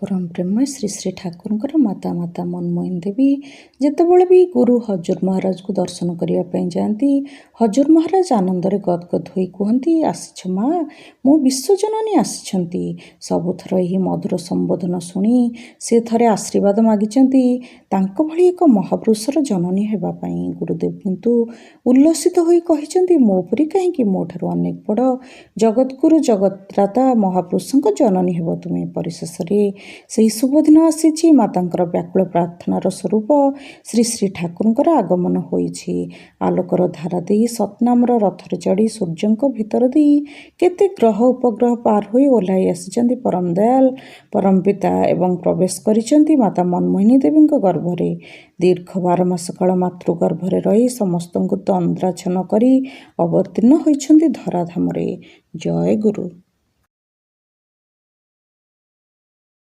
परम प्रेममय श्री श्री ठाकुर माता माता मनमोहिनी देवी जितेबाला भी गुरु हजूर महाराज को दर्शन करने जाती हजूर महाराज आनंदरे गदगद हो कहती आसीछ माँ मो विश्वजननी आसी सबुथर यही मधुर संबोधन शुणी से थरे आशीर्वाद मागिचंती तांको भली एक महापुरुषर जननी हेबापाई गुरुदेव किंतु उल्लसित होई कहिचंती मो परी कहीं मोठार अनेक बड़ जगतगुरु जगत्राता महापुरुषों जननी हेब तुमे परिशेष से शुभ दिन आसी मातांकर व्याकुल प्रार्थनार स्वरूप श्री श्री ठाकुर आगमन होइछि आलोकर धारा दे सतनामर रथरे चढ़ी सूर्यों भितर दे केते ग्रह उपग्रह पार होई ओह्लाई आसी परम दयाल परम पिता एवं प्रवेश करिसेंती माता मनमोहिनी देवी गर्भरे दीर्घ 12 मास काल मातृगर्भरे रही समस्त तंद्राच्छन करी अवतीर्ण होइछंती धराधामरे। जय गुरु।